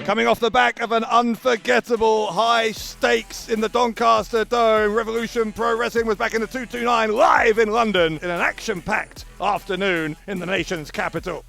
Coming off the back of an unforgettable high stakes in the Doncaster Dome, Revolution Pro Wrestling was back in the 229 live in London in an action-packed afternoon in the nation's capital.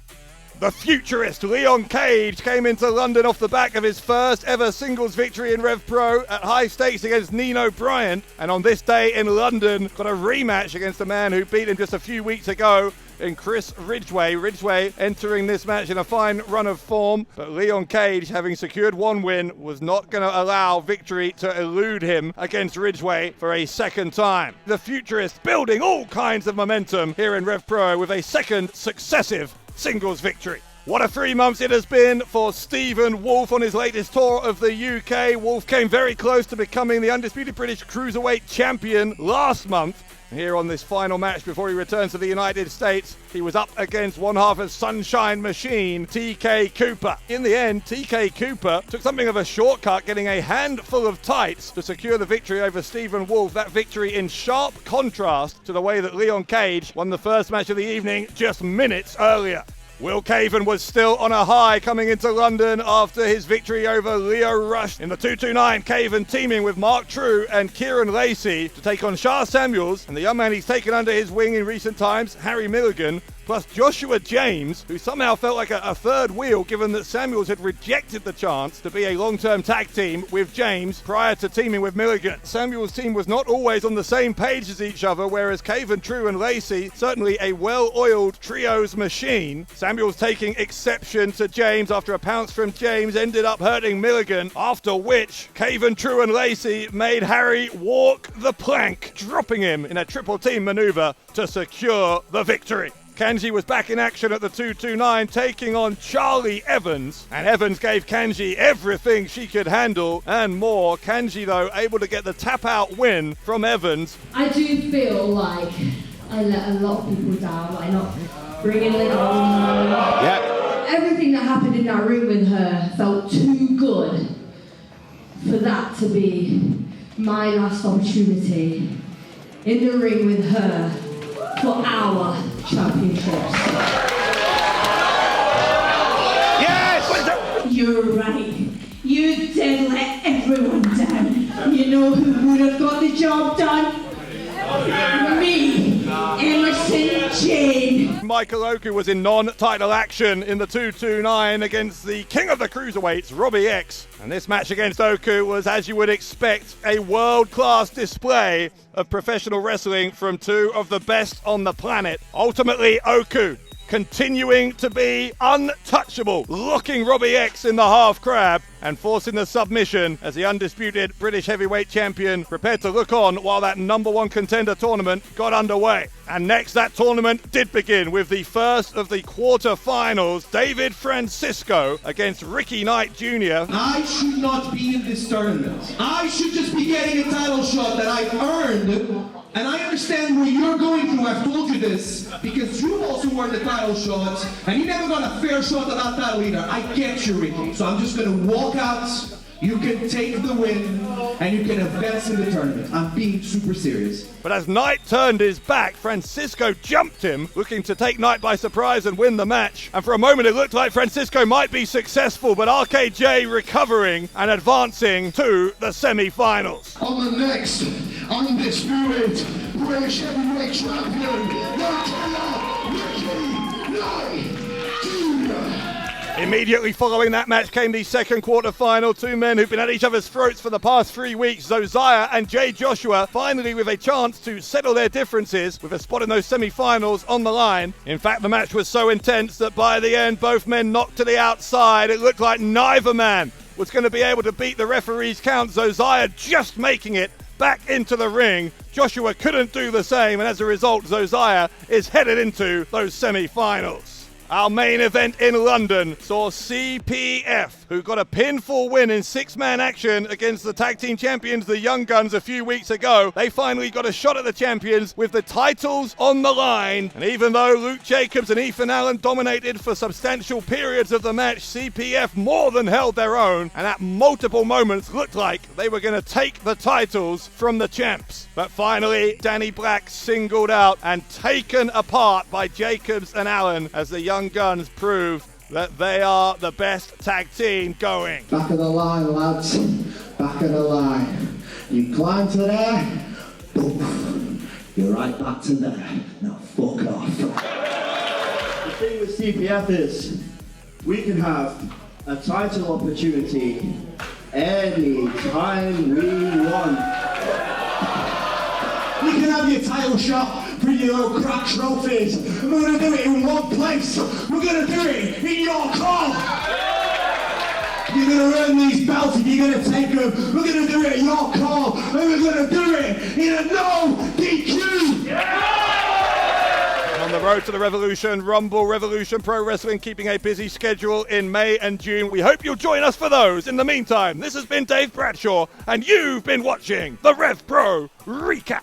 The futurist Leon Cage came into London off the back of his first ever singles victory in RevPro at high stakes against Nino Bryant, and on this day in London got a rematch against a man who beat him just a few weeks ago in Chris Ridgway. Ridgway entering this match in a fine run of form, but Leon Cage, having secured one win, was not going to allow victory to elude him against Ridgway for a second time. The futurist building all kinds of momentum here in RevPro with a second successive singles victory. What a 3 months it has been for Steven Wol on his latest tour of the UK. Wolf came very close to becoming the undisputed British Cruiserweight champion last month. Here on this final match before he returns to the United States, he was up against one half of Sunshine Machine, TK Cooper. In the end, TK Cooper took something of a shortcut, getting a handful of tights to secure the victory over Steven Wol. That victory in sharp contrast to the way that Leon Cage won the first match of the evening just minutes earlier. Will Caven was still on a high coming into London after his victory over Leo Rush. In the 229, Caven teaming with Mark True and Kieran Lacy to take on Shah Samuels, and the young man he's taken under his wing in recent times, Harry Milligan, plus Joshua James, who somehow felt like a third wheel given that Samuels had rejected the chance to be a long-term tag team with James prior to teaming with Milligan. Samuels' team was not always on the same page as each other, whereas Caven, True and Lacy, certainly a well-oiled trios machine. Samuels taking exception to James after a pounce from James ended up hurting Milligan, after which Caven, True and Lacy made Harry walk the plank, dropping him in a triple team maneuver to secure the victory. Kangji was back in action at the 229, taking on Charlie Evans, and Evans gave Kangji everything she could handle and more. Kangji, though, able to get the tap-out win from Evans. I do feel like I let a lot of people down, like not bringing it on. Yep. Everything that happened in that room with her felt too good for that to be my last opportunity in the ring with her for our championships. Yes! You're right. You did let everyone down. You know who would have got the job done? Me, Emerson Jane. Michael Oku was in non-title action in the 229 against the king of the cruiserweights, Robbie X. And this match against Oku was, as you would expect, a world-class display of professional wrestling from two of the best on the planet. Ultimately, Oku continuing to be untouchable, locking Robbie X in the half crab and forcing the submission as the undisputed British heavyweight champion prepared to look on while that number one contender tournament got underway. And next, that tournament did begin with the first of the quarter-finals, David Francisco against Ricky Knight Jr. I should not be in this tournament. I should just be getting a title shot that I've earned. And I understand what you're going through. I've told you this because you also won the title shot and you never got a fair shot at that title either. I get you, Ricky. So I'm just going to walk out. You can take the win and you can advance in the tournament. I'm being super serious. But as Knight turned his back, Francisco jumped him, looking to take Knight by surprise and win the match. And for a moment it looked like Francisco might be successful, but RKJ recovering and advancing to the semi-finals. On the next undisputed British heavyweight champion, the killer, Ricky Knight Jr. Immediately following that match came the second quarter-final. Two men who've been at each other's throats for the past 3 weeks, Zoziah and Jay Joshua, finally with a chance to settle their differences with a spot in those semi-finals on the line. In fact, the match was so intense that by the end, both men knocked to the outside. It looked like neither man was going to be able to beat the referee's count. Zoziah just making it back into the ring. Joshua couldn't do the same, and as a result, Zoziah is headed into those semi-finals. Our main event in London saw CPF, who got a pinfall win in six-man action against the tag team champions, the Young Guns, a few weeks ago. They finally got a shot at the champions with the titles on the line. And even though Luke Jacobs and Ethan Allen dominated for substantial periods of the match, CPF more than held their own, and at multiple moments looked like they were going to take the titles from the champs. But finally, Danny Black singled out and taken apart by Jacobs and Allen as the Young Guns proved that they are the best tag team going. Back of the line, lads. Back of the line. You climb to there, boom. You're right back to there. Now fuck off. The thing with CPF is we can have a title opportunity any time we want. You can have your title shot for your little crack trophies. And we're going to do it in one place. We're going to do it in your car. You're going to earn these belts if you're going to take them. We're going to do it in your car. And we're going to do it in a no DQ. On the road to the Revolution, Rumble Revolution Pro Wrestling, keeping a busy schedule in May and June. We hope you'll join us for those. In the meantime, this has been Dave Bradshaw, and you've been watching the RevPro Recap.